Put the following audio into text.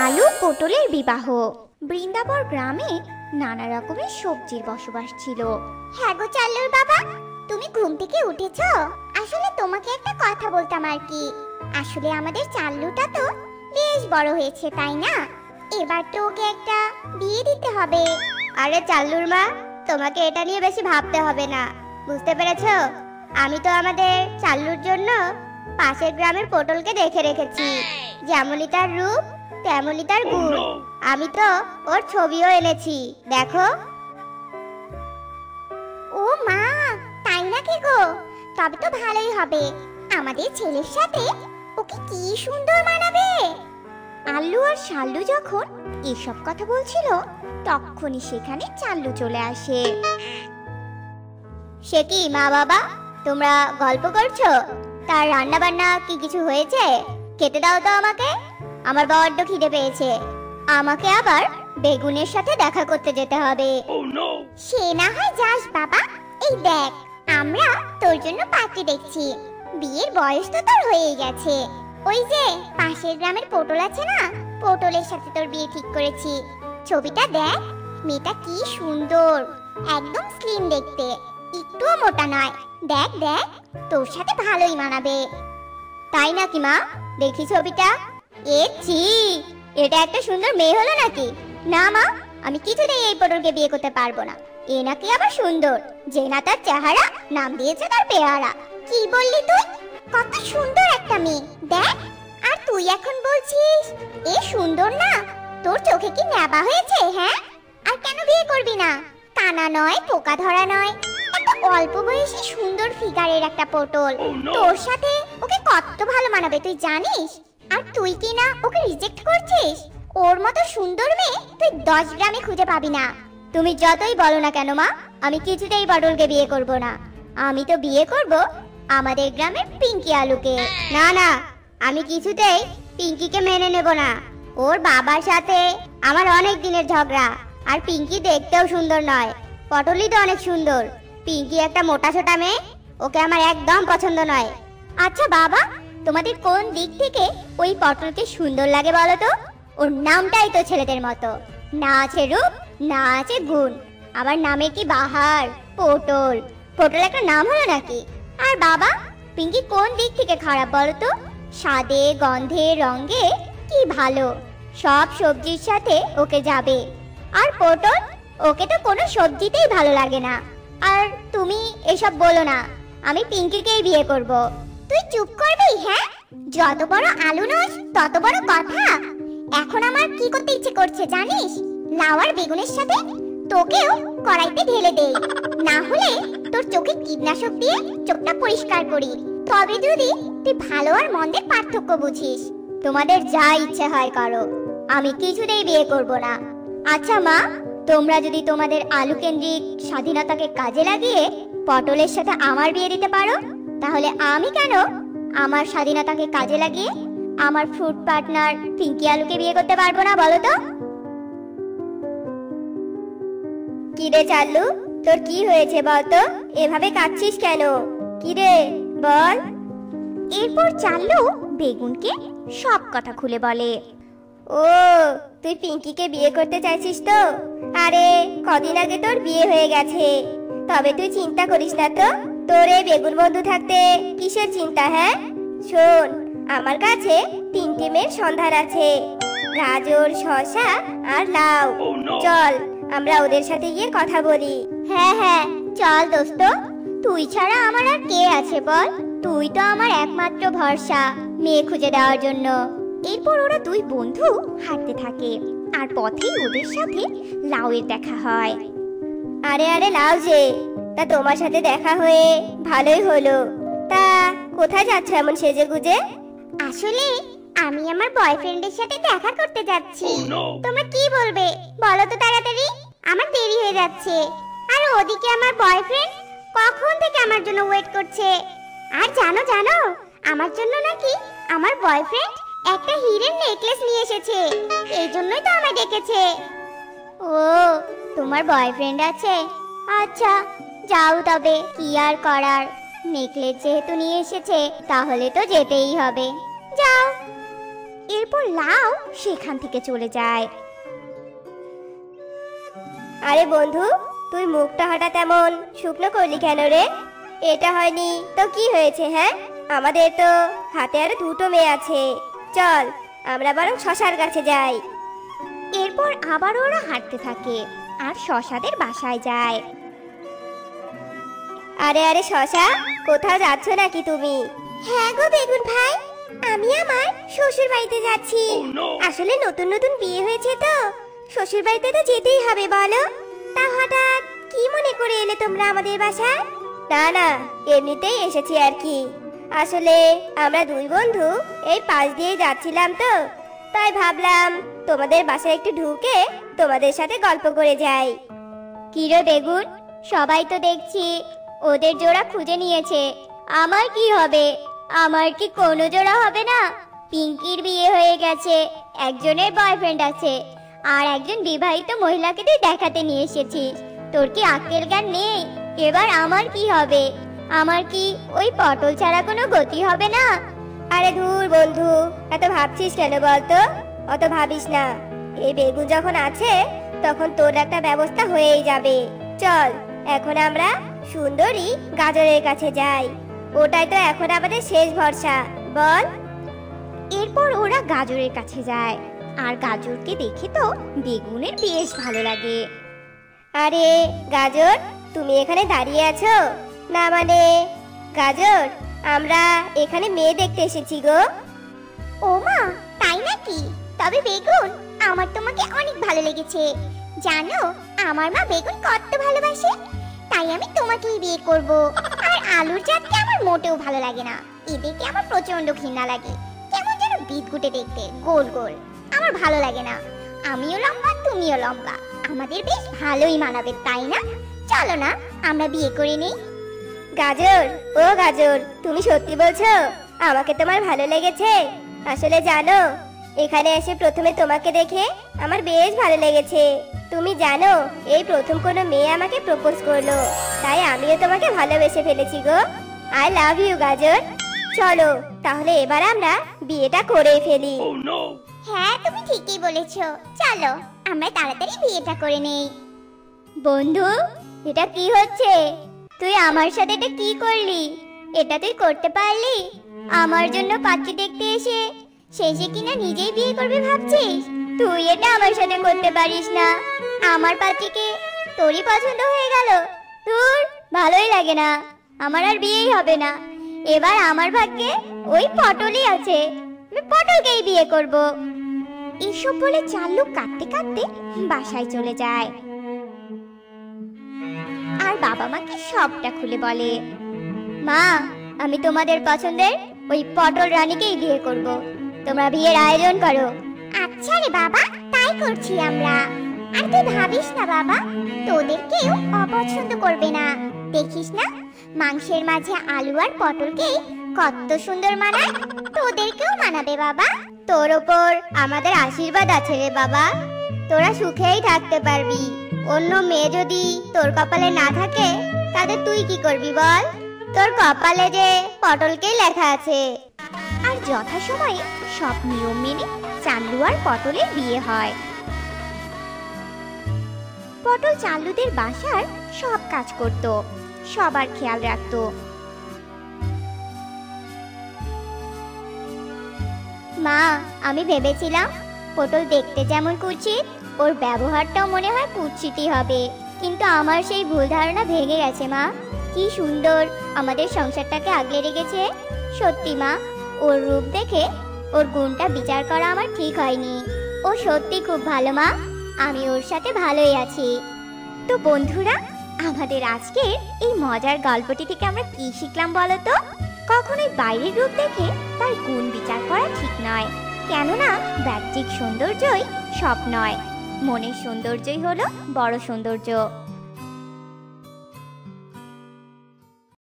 আলু পটলের বিবাহ। বৃন্দাবন গ্রামে নানা রকমের সবজির বসবাস ছিল। হ্যাঁ গো চাল্লুর বাবা, তুমি ঘুম থেকে উঠেছো? আসলে তোমাকে একটা কথা বলতাম আর কি। আসলে আমাদের চাল্লুটা তো বেশ বড় হয়েছে, তাই না? এবার তো ওকে একটা বিয়ে দিতে হবে। আরে চাল্লুর মা, তোমাকে এটা নিয়ে বেশি ভাবতে হবে না, বুঝতে পেরেছো? আমি তো আমাদের চাল্লুর জন্য পাশের গ্রামের পটলকে দেখে রেখেছি। যেমনই তার রূপ তেমনই তার গুণ। আমি তো ওর ছবিও এনেছি, দেখো। ও মা, তাই নাকি গো? তবে তো ভালোই হবে। আমাদের ছেলের সাথে ওকে কি সুন্দর মানাবে। আল্লু আর শাল্লু যখন এসব কথা বলছিল তখনই সেখানে চাল্লু চলে আসে। সে কি মা বাবা, তোমরা গল্প করছো? তার রান্না বান্না কি কিছু হয়েছে? খেতে দাও তো আমাকে, আমার বড্ড খিদে পেয়েছে। আমাকে আবার বেগুনের সাথে দেখা করতে যেতে হবে। সে না হয় যাস বাবা। এই দেখ, আমরা তোর জন্য পাত্রী দেখছি। বিয়ের বয়স তো তোর হয়ে গেছে। ওই যে পাশের গ্রামের পটল আছে না, পটলের সাথে তোর বিয়ে ঠিক করেছি। ছবিটা দেখ, মেয়েটা কি সুন্দর, একদম স্লিম দেখতে, একটুও মোটা নয়। দেখ দেখ, তোর সাথে ভালোই মানাবে। তাই নাকি মা? দেখি ছবিটা। ছি, এটা একটা সুন্দর মেয়ে হলো নাকি? না মা, আমি কিছুতেই এই পটলকে বিয়ে করতে পারবো না। এ নাকি আবার সুন্দর, যে না তার চেহারা, নাম দিয়েছে তার পেয়ারা। কি বললি তুই? কত সুন্দর একটা মেয়ে দেখ, আর তুই এখন বলছিস এ সুন্দর না? তোর চোখে কি নেবা হয়েছে? হ্যাঁ, আর কেন বিয়ে করবি না? কানা নয়, পোকা ধরা নয়, একটা অল্প বয়সী সুন্দর ফিগারের একটা পটল। তোর সাথে ওকে কত ভালো মানাবে তুই জানিস? আর তুই কি না ওকে রিজেক্ট করছিস? ওর মতো সুন্দর মেয়ে তুই 10 গ্রামে খুঁজে পাবি না। তুমি যতই বলো না কেন মা, আমি কিছুতেই পটলকে বিয়ে করব না। আমি তো বিয়ে করব আমাদের গ্রামের পিঙ্কি আলুকে। না না, আমি কিছুতেই পিঙ্কিকে মেনে নেব না। ওর বাবার সাথে আমার অনেক দিনের ঝগড়া। আর পিঙ্কি দেখতেও সুন্দর নয়, পটলই তো অনেক সুন্দর। পিঙ্কি একটা মোটা ছোটা মেয়ে, ওকে আমার একদম পছন্দ নয়। আচ্ছা বাবা, তোমাদের কোন দিক থেকে ওই পটলকে সুন্দর লাগে বলো তো? ওর নামটাই তো ছেলেদের মতো, না আছে রূপ না আছে গুণ, আবার নামে কি বাহার, পটল। পটল একটা নাম হলো নাকি? আর বাবা, পিঙ্কি কোন দিক থেকে খারাপ বলো তো? স্বাদে গন্ধে রঙে কি ভালো, সব সবজির সাথে ওকে যাবে। আর পটল, ওকে তো কোনো সবজিতেই ভালো লাগে না। আর তুমি এসব বলো না, আমি পিঙ্কিকেই বিয়ে করব। তুই চুপ করবি? হ্যাঁ, যত বড় আলু নস তত বড় কথা। এখন আমার কি করতে ইচ্ছে করছে জানিস? লাউ আর বেগুনের সাথে তোকেও কড়াইতে ঢেলে দেই, না হলে তোর চোখে কীটনাশক দিয়ে চোখটা পরিষ্কার করি। তবে যদি তুই ভালো আর মন্দের পার্থক্য বুঝিস। তোমাদের যা ইচ্ছে হয় করো, আমি কিছুতেই বিয়ে করব না। আচ্ছা মা, তোমরা যদি তোমাদের আলু কেন্দ্রিক স্বাধীনতাকে কাজে লাগিয়ে পটলের সাথে আমার বিয়ে দিতে পারো, তাহলে আমি কেন আমার স্বাধীনতাকে কাজে লাগিয়ে আমার ফ্রুট পার্টনার পিঙ্কি আলুকে বিয়ে করতে পারবো না বলো তো? কি রে চাল্লু, তোর কি হয়েছে বলতো? এভাবে কাঁদছিস কেন? কি রে বল। এরপর চাল্লু বেগুনকে সব কথা খুলে বলে। ও, তুই পিঙ্কিকে বিয়ে করতে চাইছিস তো? আরে কদিন আগে তোর বিয়ে হয়ে গেছে, তবে তুই চিন্তা করিস না তো। তোর এই বেগুন বন্ধু থাকতে কিসের চিন্তা? হ্যাঁ শোন, আমার কাছে 3টে মেয়ের সন্ধান আছে, গাজর, শসা আর লাউ। চল আমরা ওদের সাথে গিয়ে কথা বলি। হ্যাঁ হ্যাঁ চল দোস্ত, তুই ছাড়া আমার আর কে আছে বল? তুই তো আমার একমাত্র ভরসা মেয়ে খুঁজে দেওয়ার জন্য। এরপর ওরা দুই বন্ধু হাঁটতে থাকে, আর পথেই ওদের সাথে লাউয়ের দেখা হয়। আরে আরে লাউ যে, তা তোমার সাথে দেখা হয়ে ভালোই হলো। তা কোথায় যাচ্ছ এমন সেজে গুজে? আসলে আমি আমার বয়ফ্রেন্ডের সাথে দেখা করতে যাচ্ছি। তোমরা কি বলবে বলো তো তাড়াতাড়ি, আমার দেরি হয়ে যাচ্ছে। আর ওদিকে আমার বয়ফ্রেন্ড কখন থেকে আমার জন্য ওয়েট করছে। আর জানো জানো, আমার জন্য নাকি আমার বয়ফ্রেন্ড একটা হীরের নেকলেস নিয়ে এসেছে। এই জন্যই তো আমায় ডেকেছে। ও, তোমার বয়ফ্রেন্ড আছে? আচ্ছা যাও তবে, কি আর করার। নেকলেস যেহেতু নিয়ে এসেছে তাহলে তো যেতেই হবে, যাও। এরপর লাউ সেখান থেকে চলে যায়। আরে বন্ধু, তুই মুখটা হঠাৎ এমন শুকনো করলি কেন রে? এটা হয়নি তো কি হয়েছে? হ্যাঁ, আমাদের তো হাতে আরো দুটো মেয়ে আছে। চল আমরা বরং শশার কাছে যাই। এরপর আবার ওরা হাঁটতে থাকে আর শশাদের বাসায় যায়। আরে আরে শশা, কোথাও যাচ্ছ নাকি তুমি? হ্যাঁ গো বেগুন ভাই, আমি আমার শ্বশুর বাড়িতে যাচ্ছি। আসলে নতুন নতুন বিয়ে হয়েছে তো শ্বশুর বাড়িতে তো যেতেই হবে বলো। তা হঠাৎ কি মনে করে এলে তোমরা আমাদের বাসায়? না না, এমনিতেই এসেছি আর কি। আসলে আমরা দুই বন্ধু এই পাশ দিয়ে যাচ্ছিলাম তো, তাই ভাবলাম তোমাদের বাসায় একটু ঢুকে তোমাদের সাথে গল্প করে যাই। কি রে বেগুন, সবাই তো দেখছি ওদের জোড়া খুঁজে নিয়েছে, আমার কি হবে? আমার কি কোনো জোড়া হবে না? পিঙ্কির বিয়ে হয়ে গেছে, একজনের বয়ফ্রেন্ড আছে, আর একজন বিবাহিত মহিলাকে তুই দেখাতে নিয়ে এসেছিস। তোর কি আক্কেল জ্ঞান নেই? এবার আমার কি হবে? আমার কি ওই পটল ছাড়া কোনো গতি হবে না? আরে ধুর বন্ধু, এত ভাবছিস কেন বলতো? অত ভাবিস না, এই বেগুন যখন আছে তখন তোর একটা ব্যবস্থা হয়েই যাবে। চল এখন আমরা সুন্দরী গাজরের কাছে যাই, ওটাই তো এখন আমাদের শেষ ভরসা, বল? এরপর ওরা গাজরের কাছে যায় আর গাজরকে দেখে তো বেগুনের বেশ ভালো লাগে। আরে গাজর, তুমি এখানে দাঁড়িয়ে আছো? না মানে গাজর, আমরা এখানে মেয়ে দেখতে এসেছি গো। ও মা, তাই নাকি? তবে বেগুন, আমার তোমাকে অনেক ভালো লেগেছে। জানো আমার মা বেগুন কত ভালোবাসে, তাই আমি তোমাকেই বিয়ে করব। আর আলুর জাতকে আমার মোটেও ভালো লাগে না, এদেরকে আমার প্রচন্ড ঘৃণা লাগে। কেমন যেন বিদগুটে দেখতে, গোল গোল, আমার ভালো লাগে না। আমিও লম্বা, তুমিও লম্বা, আমাদের বেশ ভালোই মানাবে, তাই না? চলো না আমরা বিয়ে করে নেই। গাজর, ও গাজর, তুমি সত্যি বলছো আমাকে তোমার ভালো লেগেছে? আসলে জানো, এখানে এসে প্রথমে তোমাকে দেখে আমার বেশ ভালো লেগেছে। তুমি জানো, এই প্রথম কোনো মেয়ে আমাকে প্রপোজ করলো, তাই আমিও তোমাকে ভালোবেসে ফেলেছি গো। আই লাভ ইউ গাজর। চলো তাহলে এবার আমরা বিয়েটা করে ফেলি। হ্যাঁ তুমি ঠিকই বলেছো, চলো আমরা তাড়াতাড়ি বিয়েটা করে নেই। বন্ধু, এটা কি হচ্ছে? তুই আমার সাথে এটা কি করলি? এটা তুই করতে পারলি? আমার জন্য পাত্রী দেখতে এসে শেষে কিনা নিজেই বিয়ে করবি ভাবছিস? তুই এটা আমার সাথে করতে পারিস না। আমার পাত্রীকে তোরই পছন্দ হয়ে গেল? তোর ভালোই লাগে না, আমার আর বিয়েই হবে না। এবার আমার ভাগ্যে ওই পটলই আছে, আমি পটলকেই বিয়ে করব। এসব বলে চাল্লু কাঁদতে কাঁদতে বাসায় চলে যায় আর বাবা মাকে সবটা খুলে বলে। মা, আমি তোমাদের পছন্দের ওই পটল রানীকেই বিয়ে করব, তোমরা বিয়ের আয়োজন করো। আচ্ছা রে বাবা, তাই করছি আমরা। আর তুই ভাবিস না বাবা, তোদের কেউ অপছন্দ করবে না। দেখিস না মাংসের মাঝে আলু আর পটলকে কত সুন্দর মানায়, তোদেরকেও মানাবে বাবা। তোর ওপর আমাদের আশীর্বাদ আছে রে বাবা, তোরা সুখেই থাকতে পারবি। অন্য মেয়ে যদি তোর কপালে না থাকে তাহলে তুই কি করবি বল? তোর কপালে যে পটলকেই লেখা আছে। আর যথাসময়ে সব নিয়ম মেনে চাল্লু আর পটলের বিয়ে হয়। পটল চাল্লুদের বাসার সব কাজ করত, সবার খেয়াল রাখত। মা, আমি ভেবেছিলাম পটল দেখতে যেমন কুৎসিত, ওর ব্যবহারটাও মনে হয় কুৎসিতই হবে, কিন্তু আমার সেই ভুল ধারণা ভেঙে গেছে মা। কি সুন্দর আমাদের সংসারটাকে আগলে রেখেছে। সত্যি মা, ওর রূপ দেখে ওর গুণটা বিচার করা আমার ঠিক হয়নি। ও সত্যি খুব ভালো মা, আমি ওর সাথে ভালোই আছি। তো বন্ধুরা, আমাদের আজকের এই মজার গল্পটি থেকে আমরা কি শিখলাম বলো তো? কখনোই বাইরের রূপ দেখে তার গুণ বিচার করা ঠিক নয়, কেননা বাহ্যিক সৌন্দর্যই সব নয়, মনের সৌন্দর্যই হলো বড় সৌন্দর্য।